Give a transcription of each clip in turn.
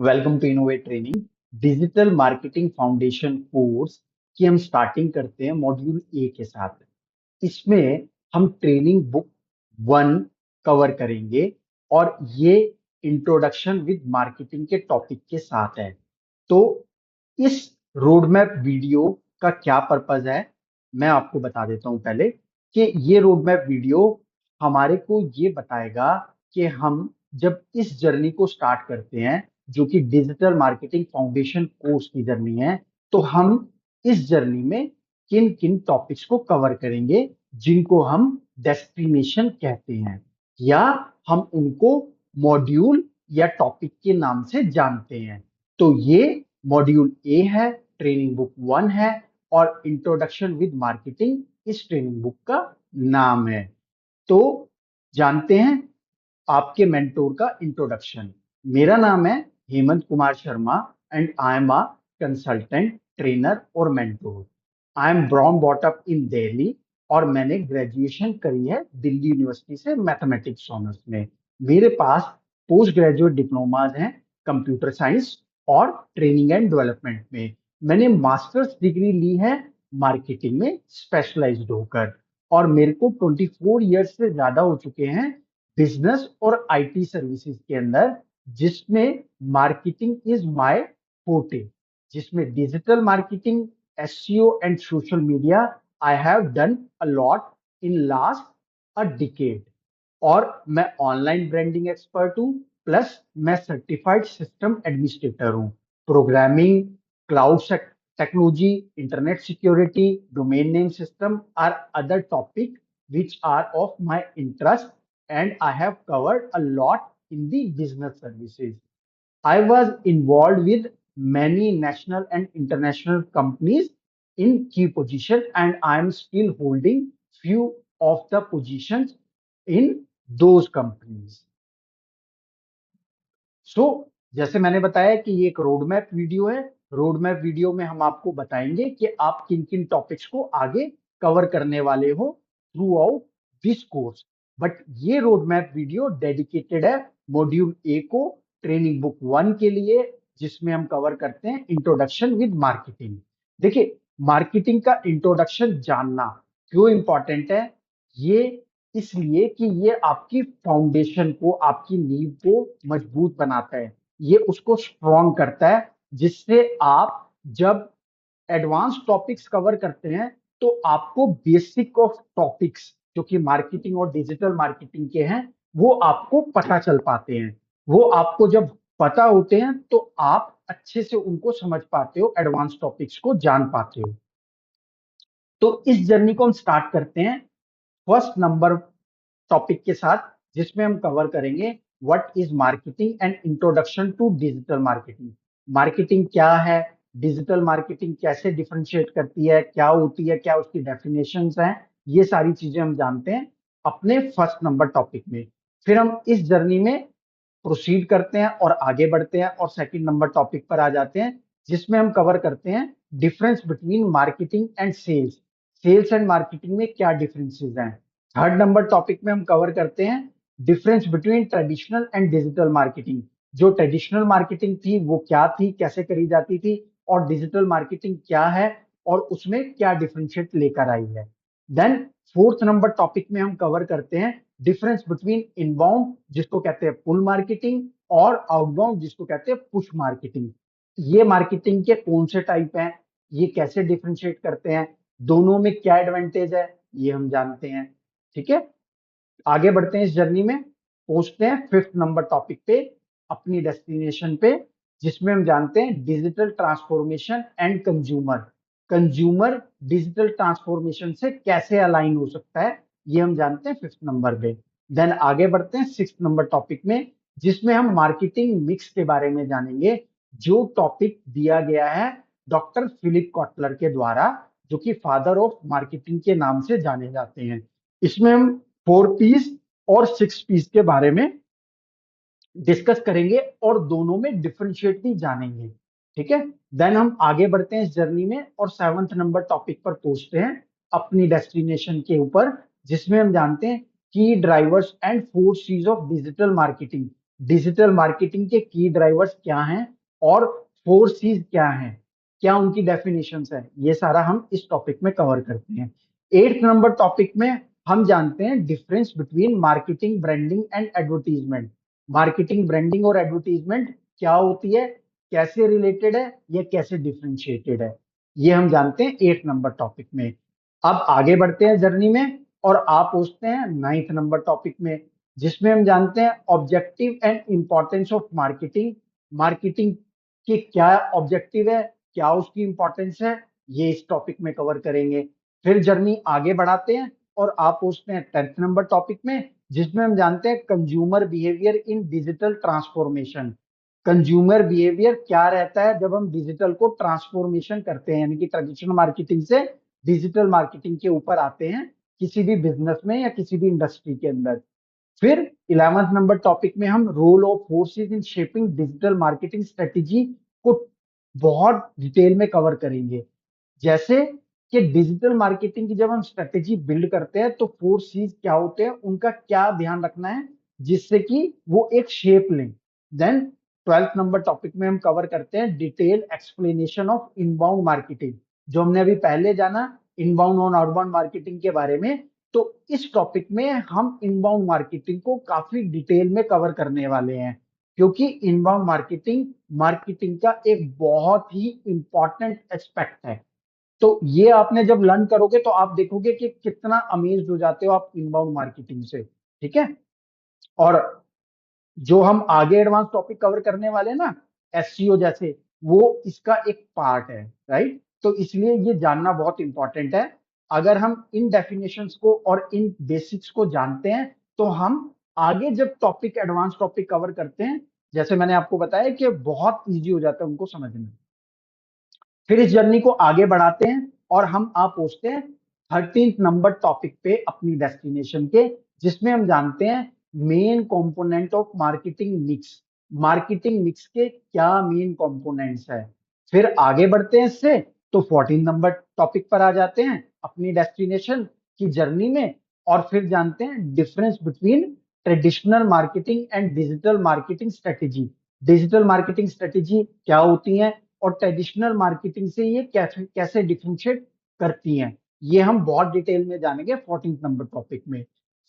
Welcome to innovate training. Digital marketing foundation course की हम starting करते हैं मॉड्यूल ए के साथ। इसमें हम ट्रेनिंग बुक 1 कवर करेंगे और ये इंट्रोडक्शन विद मार्केटिंग के टॉपिक के साथ है। तो इस रोड मैप वीडियो का क्या पर्पज है, मैं आपको बता देता हूं पहले कि ये रोड मैप वीडियो हमारे को ये बताएगा कि हम जब इस जर्नी को स्टार्ट करते हैं, जो कि डिजिटल मार्केटिंग फाउंडेशन कोर्स की जर्नी है, तो हम इस जर्नी में किन किन टॉपिक्स को कवर करेंगे, जिनको हम डेस्टिनेशन कहते हैं, या हम उनको मॉड्यूल या टॉपिक के नाम से जानते हैं। तो ये मॉड्यूल ए है, ट्रेनिंग बुक 1 है, और इंट्रोडक्शन विद मार्केटिंग इस ट्रेनिंग बुक का नाम है। तो जानते हैं आपके मेंटोर का इंट्रोडक्शन। मेरा नाम है Hemant Kumar Sharma and I am a consultant, trainer और mentor. I am born brought up in Delhi और मैंने ग्रेजुएशन करी है दिल्ली यूनिवर्सिटी से मैथमेटिक्स ऑनर्स में। मेरे पास पोस्ट ग्रेजुएट डिप्लोमाज हैं कंप्यूटर साइंस और ट्रेनिंग एंड डेवलपमेंट में। मैंने मास्टर्स डिग्री ली है मार्केटिंग में स्पेशलाइज्ड होकर, और मेरे को 24 ईयर्स से ज्यादा हो चुके हैं बिजनेस और आईटी सर्विसेज के अंदर, जिसमें मार्केटिंग इज माय फोर्टे, जिसमें digital marketing, SEO and social media I have done a lot in last a decade. और मैं ऑनलाइन ब्रांडिंग एक्सपर्ट हूं, प्लस मैं सर्टिफाइड सिस्टम एडमिनिस्ट्रेटर हूं। Programming, cloud technology, internet security, domain name system or other topic which are of my interest, and I have covered a lot in the business services. I was involved with many national and international companies in key position, and I am still holding few of the positions in those companies. सो जैसे मैंने बताया कि ये एक road map video है। Road map video में हम आपको बताएंगे कि आप किन किन टॉपिक्स को आगे कवर करने वाले हो through out this course. But ये रोड मैप वीडियो डेडिकेटेड है मॉड्यूल ए को, ट्रेनिंग बुक 1 के लिए, जिसमें हम कवर करते हैं इंट्रोडक्शन विद मार्केटिंग। देखिए, मार्केटिंग का इंट्रोडक्शन जानना क्यों इंपॉर्टेंट है? ये इसलिए कि ये आपकी फाउंडेशन को, आपकी नींव को मजबूत बनाता है, ये उसको स्ट्रॉन्ग करता है, जिससे आप जब एडवांस टॉपिक्स कवर करते हैं तो आपको बेसिक ऑफ टॉपिक्स जो कि मार्केटिंग और डिजिटल मार्केटिंग के हैं, वो आपको पता चल पाते हैं। वो आपको जब पता होते हैं तो आप अच्छे से उनको समझ पाते हो, एडवांस टॉपिक्स को जान पाते हो। तो इस जर्नी को हम स्टार्ट करते हैं फर्स्ट नंबर टॉपिक के साथ, जिसमें हम कवर करेंगे what is marketing and introduction to digital marketing. Marketing क्या है, डिजिटल मार्केटिंग कैसे डिफरेंशिएट करती है, क्या होती है, क्या उसकी डेफिनेशंस हैं, ये सारी चीजें हम जानते हैं अपने फर्स्ट नंबर टॉपिक में। फिर हम इस जर्नी में प्रोसीड करते हैं और आगे बढ़ते हैं और सेकंड नंबर टॉपिक पर आ जाते हैं, जिसमें हम कवर करते हैं difference between marketing and sales. Sales and marketing में क्या डिफरेंसेस हैं। थर्ड नंबर टॉपिक में हम कवर करते हैं difference between traditional and digital marketing. जो ट्रेडिशनल मार्केटिंग थी वो क्या थी, कैसे करी जाती थी, और डिजिटल मार्केटिंग क्या है और उसमें क्या डिफरेंशिएट लेकर आई है। देन फोर्थ नंबर टॉपिक में हम कवर करते हैं डिफरेंस बिटवीन इनबाउंड, जिसको कहते हैं पुल मार्केटिंग, और आउटबाउंड, जिसको कहते हैं पुश मार्केटिंग। ये मार्केटिंग के कौन से टाइप हैं, ये कैसे डिफरेंशिएट करते हैं, दोनों में क्या एडवांटेज है, ये हम जानते हैं। ठीक है, आगे बढ़ते हैं इस जर्नी में, पहुंचते हैं फिफ्थ नंबर टॉपिक पे, अपनी डेस्टिनेशन पे, जिसमें हम जानते हैं digital transformation and consumer. Consumer digital transformation से कैसे अलाइन हो सकता है, ये हम जानते हैं फिफ्थ नंबर पे। देन आगे बढ़ते हैं सिक्स नंबर टॉपिक में, जिसमें हम मार्केटिंग मिक्स के बारे में जानेंगे, जो टॉपिक दिया गया है डॉक्टर फिलिप कॉटलर के द्वारा, जो कि फादर ऑफ मार्केटिंग के नाम से जाने जाते हैं। इसमें हम 4 पीस और 6 पीस के बारे में डिस्कस करेंगे और दोनों में डिफरेंशिएट भी जानेंगे। ठीक है, देन हम आगे बढ़ते हैं इस जर्नी में और सेवंथ नंबर टॉपिक पर पहुंचते हैं अपनी डेस्टिनेशन के ऊपर, जिसमें हम जानते हैं की drivers and 4 C's of digital marketing. Digital marketing के की ड्राइवर्स क्या हैं और 4 C's क्या हैं, क्या उनकी डेफिनेशंस है, ये सारा हम इस टॉपिक में कवर करते हैं। 8th नंबर टॉपिक में हम जानते हैं difference between marketing, branding and advertisement. Marketing, branding और एडवर्टीजमेंट क्या होती है, कैसे रिलेटेड है, या कैसे डिफरेंशिएटेड है, ये हम जानते हैं 8th नंबर टॉपिक में। अब आगे बढ़ते हैं जर्नी में और आप पहुंचते हैं 9th नंबर टॉपिक में, जिसमें हम जानते हैं objective and importance of marketing. Marketing के क्या ऑब्जेक्टिव है, क्या उसकी इंपॉर्टेंस है, ये इस टॉपिक में कवर करेंगे। फिर जर्नी आगे बढ़ाते हैं और आप पहुंचते हैं 10th नंबर टॉपिक में, जिसमें हम जानते हैं consumer behaviour in digital transformation. Consumer behaviour क्या रहता है जब हम डिजिटल को ट्रांसफॉर्मेशन करते हैं, यानी कि ट्रेडिशनल मार्केटिंग से डिजिटल मार्केटिंग के ऊपर आते हैं किसी भी बिजनेस में या किसी भी इंडस्ट्री के अंदर। फिर 11th नंबर टॉपिक में हम role of forces in shaping digital marketing strategy को बहुत डिटेल में कवर करेंगे। जैसे कि डिजिटल मार्केटिंग की जब हम स्ट्रेटेजी बिल्ड करते हैं तो 4 C's क्या होते हैं, उनका क्या ध्यान रखना है जिससे कि वो एक शेप लें। देन 12th नंबर टॉपिक में हम कवर करते हैं detail explanation of inbound marketing, जो हमने अभी पहले जाना इनबाउंड और आउटबाउंड मार्केटिंग के बारे में। तो इस टॉपिक में हम इनबाउंड मार्केटिंग को काफी डिटेल में कवर करने वाले हैं, क्योंकि इनबाउंड मार्केटिंग मार्केटिंग का एक बहुत ही इंपॉर्टेंट एस्पेक्ट है। तो ये आपने जब लर्न करोगे तो आप देखोगे कि कितना अमेज्ड हो जाते हो आप इनबाउंड मार्केटिंग से। ठीक है। और जो हम आगे एडवांस टॉपिक कवर करने वाले हैं ना, एसईओ जैसे, वो इसका एक पार्ट है, राइट। तो इसलिए ये जानना बहुत इंपॉर्टेंट है। अगर हम इन डेफिनेशंस को और इन बेसिक्स को जानते हैं तो हम आगे जब टॉपिक एडवांस टॉपिक कवर करते हैं, जैसे मैंने आपको बताया कि बहुत इजी हो जाता है उनको समझना। फिर इस जर्नी को आगे बढ़ाते हैं और हम आप पहुंचते हैं 13th नंबर टॉपिक पे अपनी डेस्टिनेशन के, जिसमें हम जानते हैं main component of marketing mix. Marketing mix के क्या मेन कंपोनेंट्स है। फिर आगे बढ़ते हैं इससे तो 14 नंबर टॉपिक पर आ जाते हैं अपनी डेस्टिनेशन की जर्नी में, और फिर जानते हैं difference between traditional marketing and digital marketing strategy. Digital marketing strategy क्या होती है और ट्रेडिशनल मार्केटिंग से ये कैसे कैसे डिफरेंशिएट करती हैं, ये हम बहुत डिटेल में जानेंगे 14th नंबर टॉपिक में।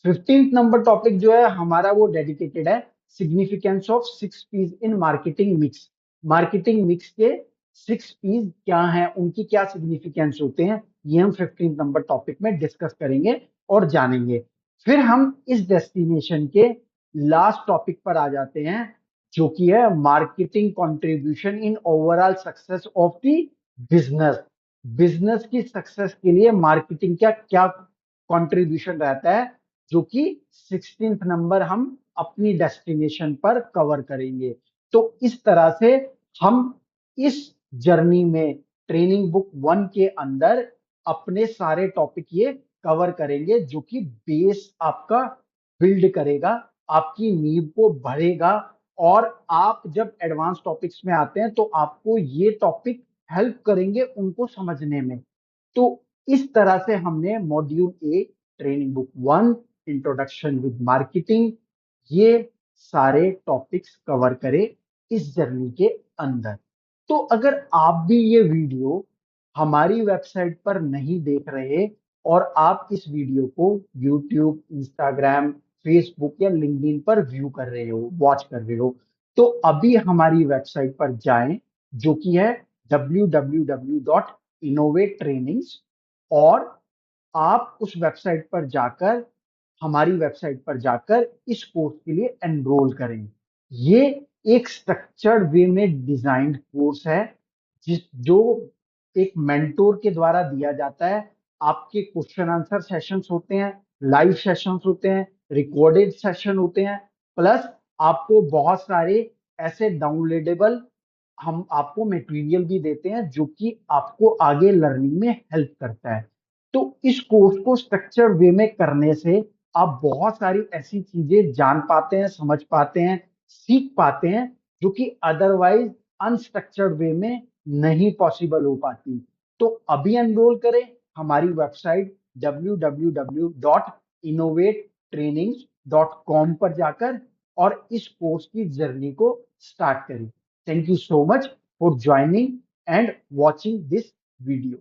15th नंबर टॉपिक जो है हमारा वो डेडिकेटेड है significance of 6 P's in marketing mix. Marketing mix के 6 P's क्या हैं, उनकी क्या सिग्निफिकेंस होते हैं, ये हम 15th नंबर टॉपिक में डिस्कस करेंगे और जानेंगे। फिर हम इस डेस्टिनेशन के लास्ट टॉपिक पर आ जाते हैं, जो कि है marketing contribution in overall success of the business. Business की सक्सेस के लिए मार्केटिंग का क्या कंट्रीब्यूशन रहता है, जो कि 16th नंबर हम अपनी डेस्टिनेशन पर कवर करेंगे। तो इस तरह से हम इस जर्नी में ट्रेनिंग बुक 1 के अंदर अपने सारे टॉपिक ये कवर करेंगे, जो कि बेस आपका बिल्ड करेगा, आपकी नींव को भरेगा। और आप जब एडवांस टॉपिक्स में आते हैं तो आपको ये टॉपिक हेल्प करेंगे उनको समझने में। तो इस तरह से हमने module A training book 1 introduction with marketing ये सारे टॉपिक्स कवर करे इस जर्नी के अंदर। तो अगर आप भी ये वीडियो हमारी वेबसाइट पर नहीं देख रहे और आप इस वीडियो को YouTube, Instagram, Facebook या LinkedIn पर व्यू कर रहे हो, वॉच कर रहे हो, तो अभी हमारी वेबसाइट पर जाएं, जो कि है www.innovatetrainings, और आप उस वेबसाइट पर जाकर हमारी वेबसाइट पर जाकर इस कोर्स के लिए एनरोल करें। ये एक स्ट्रक्चर्ड वे में डिजाइंड कोर्स है, जो एक मेंटोर के द्वारा दिया जाता है। आपके क्वेश्चन आंसर सेशंस होते हैं, लाइव सेशंस होते हैं, रिकॉर्डेड सेशन होते हैं, प्लस आपको बहुत सारे ऐसे डाउनलोडेबल हम आपको मटेरियल भी देते हैं जो कि आपको आगे लर्निंग में हेल्प करता है। तो इस कोर्स को स्ट्रक्चर्ड वे में करने से आप बहुत सारी ऐसी चीजें जान पाते हैं, समझ पाते हैं, सीख पाते हैं, जो कि अदरवाइज अनस्ट्रक्चर्ड वे में नहीं पॉसिबल हो पाती। तो अभी एनरोल करें हमारी वेबसाइट www.innovatetrainings.com पर जाकर, और इस कोर्स की जर्नी को स्टार्ट करें। Thank you so much for joining and watching this video.